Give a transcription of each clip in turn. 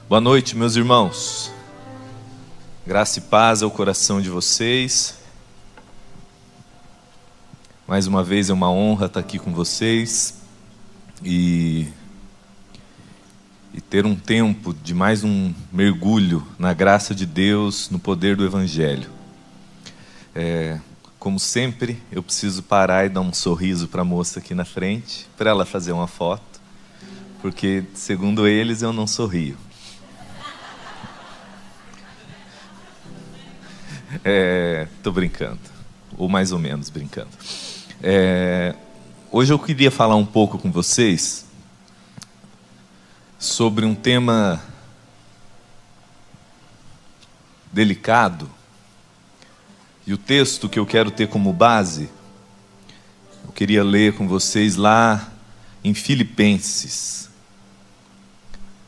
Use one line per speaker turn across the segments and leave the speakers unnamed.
Boa noite, meus irmãos. Graça e paz ao coração de vocês. Mais uma vez é uma honra estar aqui com vocês e ter um tempo de mais um mergulho na graça de Deus, no poder do Evangelho. Como sempre, eu preciso parar e dar um sorriso para a moça aqui na frente, para ela fazer uma foto, porque, segundo eles, eu não sorrio. Tô brincando, ou mais ou menos brincando. Hoje eu queria falar um pouco com vocês sobre um tema delicado. E o texto que eu quero ter como base, eu queria ler com vocês lá em Filipenses.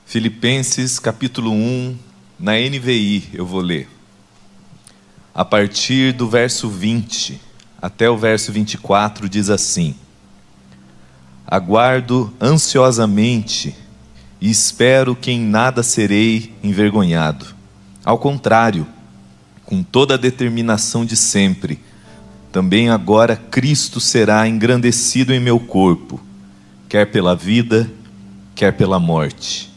Filipenses capítulo 1, na NVI eu vou ler. A partir do verso 20 até o verso 24 diz assim: aguardo ansiosamente e espero que em nada serei envergonhado. Ao contrário, com toda a determinação de sempre, também agora Cristo será engrandecido em meu corpo, quer pela vida, quer pela morte.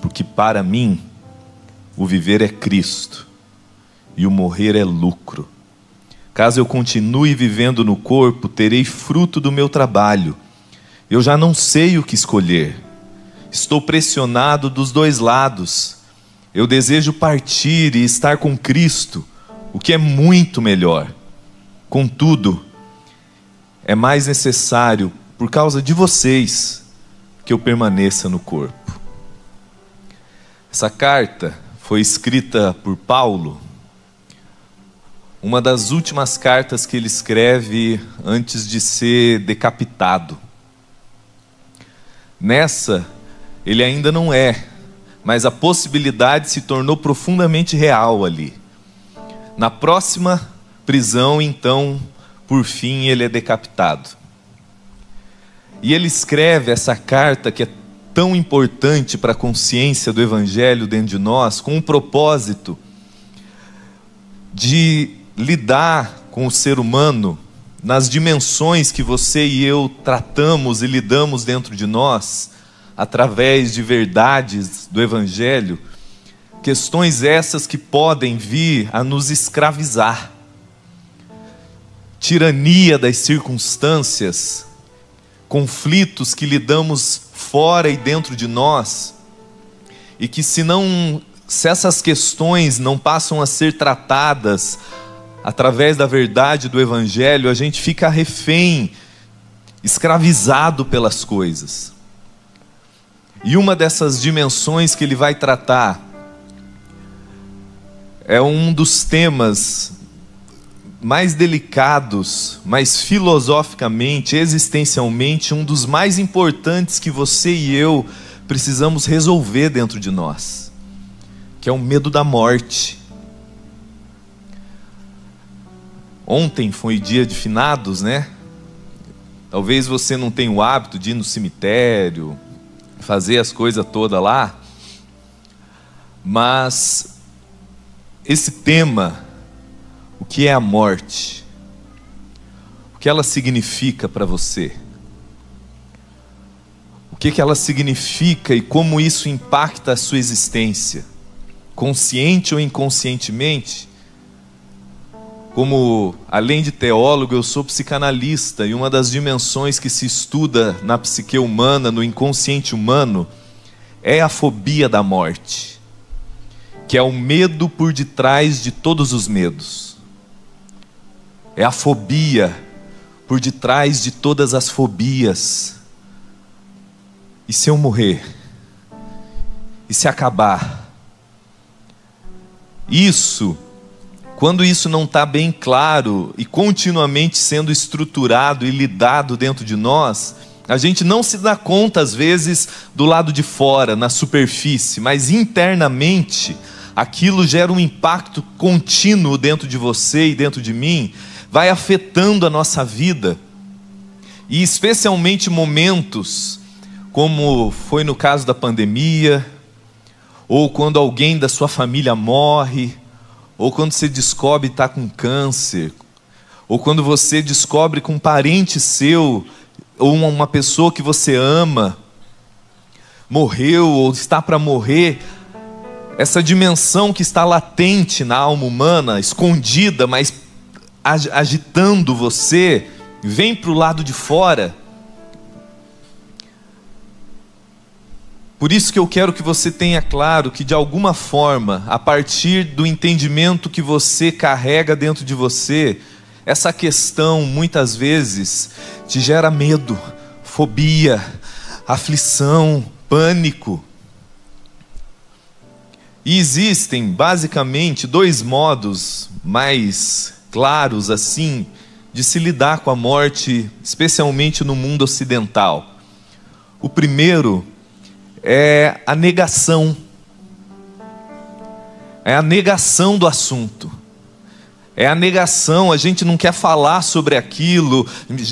Porque para mim, o viver é Cristo e o morrer é lucro. Caso eu continue vivendo no corpo, terei fruto do meu trabalho. Eu já não sei o que escolher. Estou pressionado dos dois lados. Eu desejo partir e estar com Cristo, o que é muito melhor. Contudo, é mais necessário, por causa de vocês, que eu permaneça no corpo. Essa carta foi escrita por Paulo, uma das últimas cartas que ele escreve antes de ser decapitado. Nessa, ele ainda não é, mas a possibilidade se tornou profundamente real ali. Na próxima prisão, então, por fim, ele é decapitado. E ele escreve essa carta que é tão importante para a consciência do Evangelho dentro de nós, com o propósito de lidar com o ser humano nas dimensões que você e eu tratamos e lidamos dentro de nós, através de verdades do Evangelho, questões essas que podem vir a nos escravizar. Tirania das circunstâncias, conflitos que lidamos fora e dentro de nós, e que se essas questões não passam a ser tratadas através da verdade do Evangelho, a gente fica refém, escravizado pelas coisas. E uma dessas dimensões que ele vai tratar é um dos temas mais delicados, mais filosoficamente, existencialmente, um dos mais importantes que você e eu precisamos resolver dentro de nós, que é o medo da morte. Ontem foi dia de finados, né? Talvez você não tenha o hábito de ir no cemitério, fazer as coisas todas lá, mas esse tema, o que é a morte? O que ela significa para você? O que ela significa e como isso impacta a sua existência? Consciente ou inconscientemente? Como, além de teólogo, eu sou psicanalista, e uma das dimensões que se estuda na psique humana, no inconsciente humano, é a fobia da morte, que é o medo por detrás de todos os medos. É a fobia por detrás de todas as fobias. E se eu morrer? E se acabar? Quando isso não está bem claro e continuamente sendo estruturado e lidado dentro de nós, a gente não se dá conta, às vezes, do lado de fora, na superfície, mas internamente, aquilo gera um impacto contínuo dentro de você e dentro de mim, vai afetando a nossa vida. E especialmente momentos como foi no caso da pandemia, ou quando alguém da sua família morre, ou quando você descobre que está com câncer, ou quando você descobre que um parente seu, ou uma pessoa que você ama, morreu ou está para morrer. Essa dimensão que está latente na alma humana, escondida, mas agitando você, vem para o lado de fora. Por isso que eu quero que você tenha claro que, de alguma forma, a partir do entendimento que você carrega dentro de você, essa questão muitas vezes te gera medo, fobia, aflição, pânico. E existem basicamente dois modos mais claros assim de se lidar com a morte, especialmente no mundo ocidental. O primeiro é a negação. É a negação do assunto. É a negação, a gente não quer falar sobre aquilo,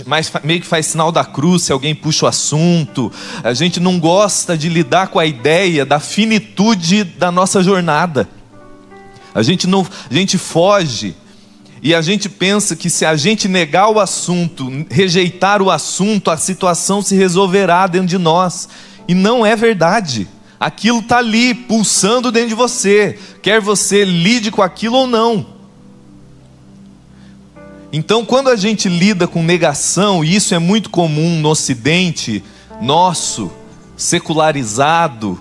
mas meio que faz sinal da cruz se alguém puxa o assunto. A gente não gosta de lidar com a ideia da finitude da nossa jornada. A gente foge e a gente pensa que se a gente negar o assunto, rejeitar o assunto, a situação se resolverá dentro de nós. E não é verdade. Aquilo está ali, pulsando dentro de você, quer você lide com aquilo ou não. Então, quando a gente lida com negação, e isso é muito comum no Ocidente nosso, secularizado,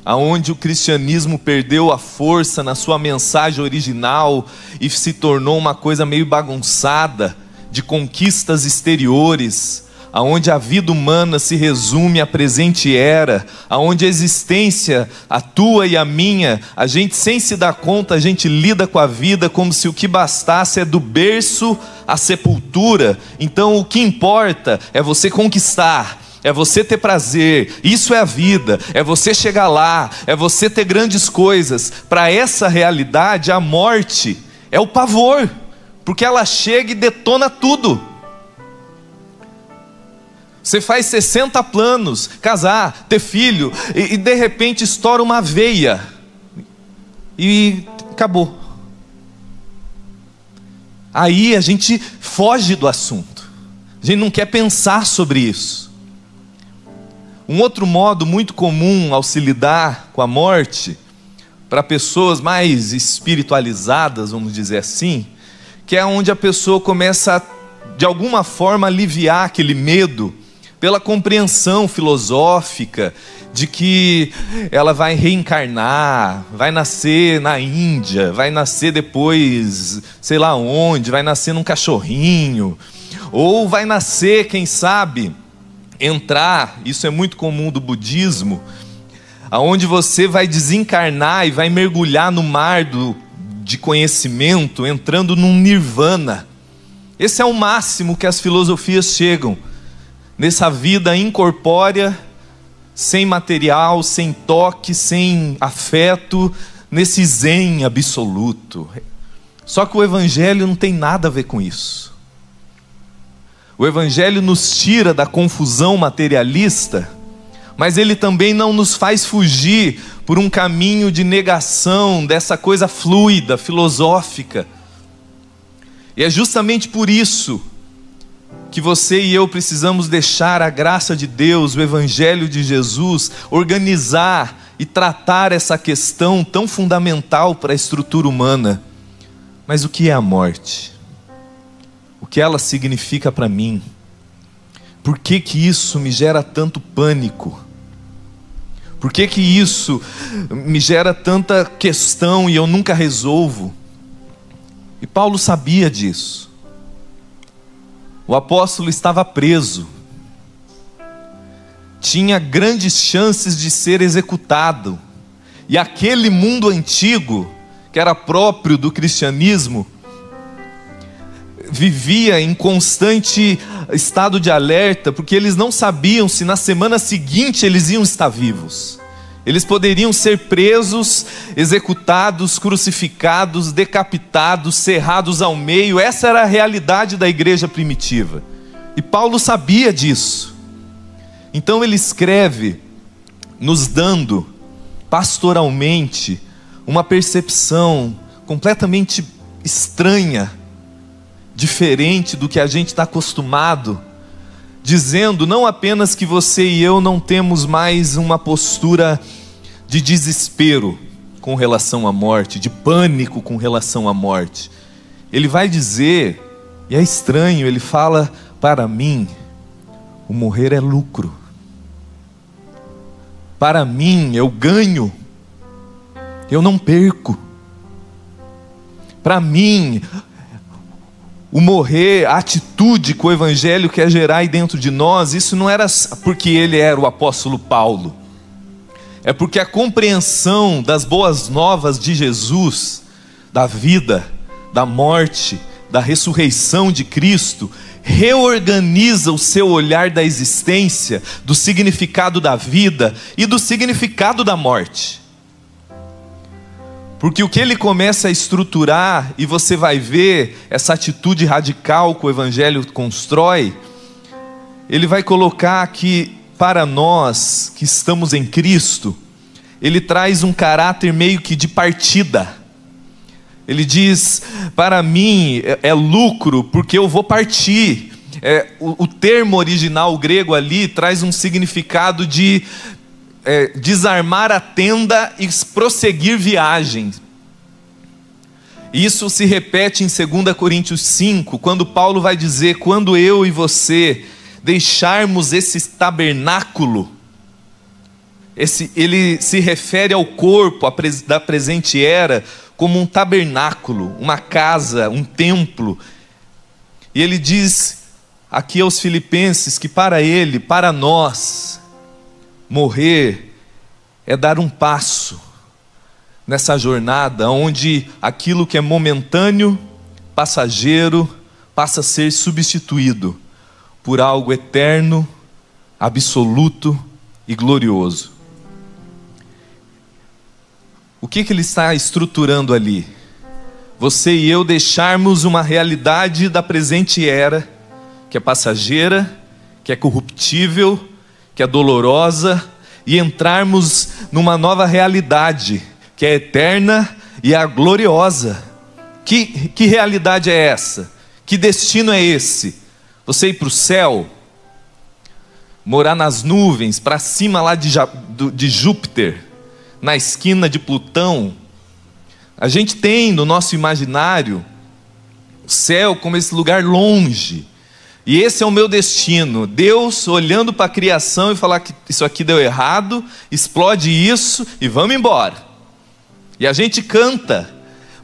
aonde o cristianismo perdeu a força na sua mensagem original e se tornou uma coisa meio bagunçada, de conquistas exteriores, aonde a vida humana se resume à presente era, aonde a existência, a tua e a minha, a gente sem se dar conta, a gente lida com a vida como se o que bastasse é do berço à sepultura. Então o que importa é você conquistar, é você ter prazer, isso é a vida, é você chegar lá, é você ter grandes coisas. Para essa realidade, a morte é o pavor, porque ela chega e detona tudo. Você faz 60 planos, casar, ter filho, e de repente estoura uma veia, e acabou. Aí a gente foge do assunto, a gente não quer pensar sobre isso. Um outro modo muito comum ao se lidar com a morte, para pessoas mais espiritualizadas, vamos dizer assim, que é onde a pessoa começa de alguma forma aliviar aquele medo, pela compreensão filosófica de que ela vai reencarnar, vai nascer na Índia, vai nascer depois, sei lá onde, vai nascer num cachorrinho, ou vai nascer, quem sabe, entrar, isso é muito comum do budismo, aonde você vai desencarnar e vai mergulhar no mar de conhecimento, entrando num nirvana. Esse é o máximo que as filosofias chegam, nessa vida incorpórea, sem material, sem toque, sem afeto, nesse zen absoluto. Só que o Evangelho não tem nada a ver com isso. O Evangelho nos tira da confusão materialista, mas ele também não nos faz fugir por um caminho de negação dessa coisa fluida, filosófica. E é justamente por isso que você e eu precisamos deixar a graça de Deus, o Evangelho de Jesus, organizar e tratar essa questão tão fundamental para a estrutura humana. Mas o que é a morte? O que ela significa para mim? Por que que isso me gera tanto pânico? Por que que isso me gera tanta questão e eu nunca resolvo? E Paulo sabia disso. O apóstolo estava preso, tinha grandes chances de ser executado, e aquele mundo antigo, que era próprio do cristianismo, vivia em constante estado de alerta, porque eles não sabiam se na semana seguinte eles iam estar vivos. Eles poderiam ser presos, executados, crucificados, decapitados, serrados ao meio. Essa era a realidade da igreja primitiva. E Paulo sabia disso. Então ele escreve, nos dando pastoralmente, uma percepção completamente estranha, diferente do que a gente está acostumado, dizendo não apenas que você e eu não temos mais uma postura de desespero com relação à morte, de pânico com relação à morte. Ele vai dizer, e é estranho, ele fala: para mim, o morrer é lucro. Para mim, eu ganho, eu não perco. Para mim, o morrer, a atitude que o Evangelho quer gerar aí dentro de nós, isso não era porque ele era o apóstolo Paulo. É porque a compreensão das boas novas de Jesus, da vida, da morte, da ressurreição de Cristo, reorganiza o seu olhar da existência, do significado da vida e do significado da morte. Porque o que ele começa a estruturar, e você vai ver essa atitude radical que o Evangelho constrói, ele vai colocar que para nós que estamos em Cristo, ele traz um caráter meio que de partida. Ele diz: para mim é lucro porque eu vou partir. O termo original grego ali traz um significado de desarmar a tenda e prosseguir viagem. Isso se repete em 2 Coríntios 5, quando Paulo vai dizer: quando eu e você deixarmos esse tabernáculo, ele se refere ao corpo da presente era como um tabernáculo, uma casa, um templo. E ele diz aqui aos filipenses que para ele, para nós, morrer é dar um passo nessa jornada onde aquilo que é momentâneo, passageiro, passa a ser substituído por algo eterno, absoluto e glorioso. O que ele está estruturando ali? Você e eu deixarmos uma realidade da presente era, que é passageira, que é corruptível, que é dolorosa, e entrarmos numa nova realidade, que é eterna e é gloriosa. Que realidade é essa? Que destino é esse? Você ir para o céu, morar nas nuvens, para cima lá de Júpiter, na esquina de Plutão. A gente tem no nosso imaginário o céu como esse lugar longe, e esse é o meu destino. Deus olhando para a criação e falar que isso aqui deu errado, explode isso e vamos embora. E a gente canta,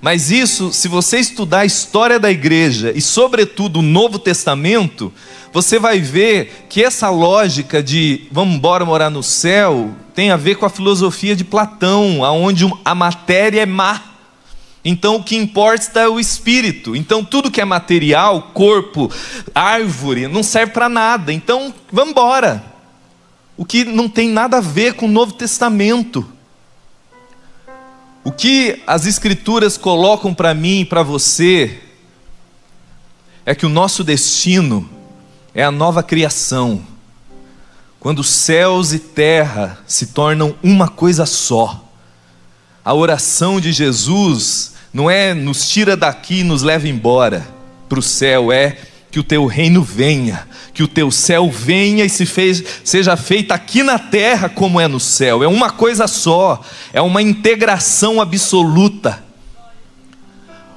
mas isso, se você estudar a história da igreja e sobretudo o Novo Testamento, você vai ver que essa lógica de vamos embora morar no céu tem a ver com a filosofia de Platão, onde a matéria é má. Então o que importa é o espírito. Então tudo que é material, corpo, árvore, não serve para nada. Então vamos embora. O que não tem nada a ver com o Novo Testamento. O que as Escrituras colocam para mim e para você é que o nosso destino é a nova criação, quando céus e terra se tornam uma coisa só. A oração de Jesus não é nos tira daqui e nos leva embora para o céu, é que o teu reino venha, que o teu céu venha e seja feita aqui na terra como é no céu. É uma coisa só, é uma integração absoluta.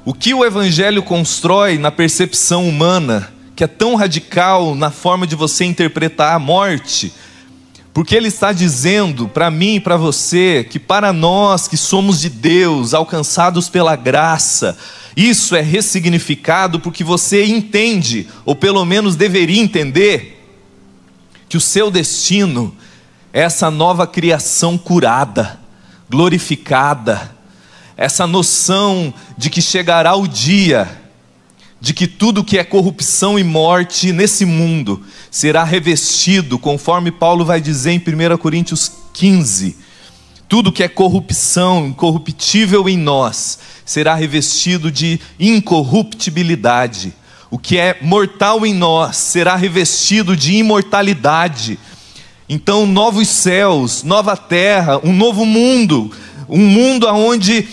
O que o Evangelho constrói na percepção humana, que é tão radical na forma de você interpretar a morte, porque ele está dizendo para mim e para você que para nós que somos de Deus, alcançados pela graça, isso é ressignificado porque você entende, ou pelo menos deveria entender, que o seu destino é essa nova criação curada, glorificada, essa noção de que chegará o dia de que tudo que é corrupção e morte nesse mundo será revestido, conforme Paulo vai dizer em 1 Coríntios 15, tudo que é corrupção, incorruptível em nós, será revestido de incorruptibilidade. O que é mortal em nós será revestido de imortalidade. Então, novos céus, nova terra, um novo mundo, um mundo onde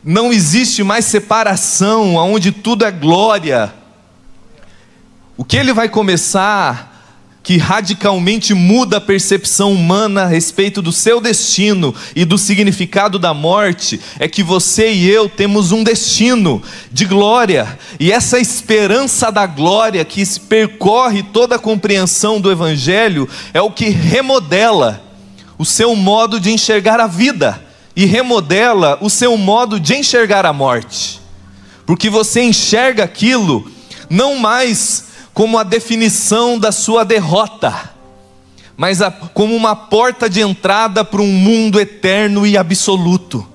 não existe mais separação, onde tudo é glória. O que ele vai começar, que radicalmente muda a percepção humana a respeito do seu destino e do significado da morte, é que você e eu temos um destino de glória, e essa esperança da glória que se percorre toda a compreensão do Evangelho é o que remodela o seu modo de enxergar a vida e remodela o seu modo de enxergar a morte, porque você enxerga aquilo não mais como a definição da sua derrota, mas como uma porta de entrada para um mundo eterno e absoluto.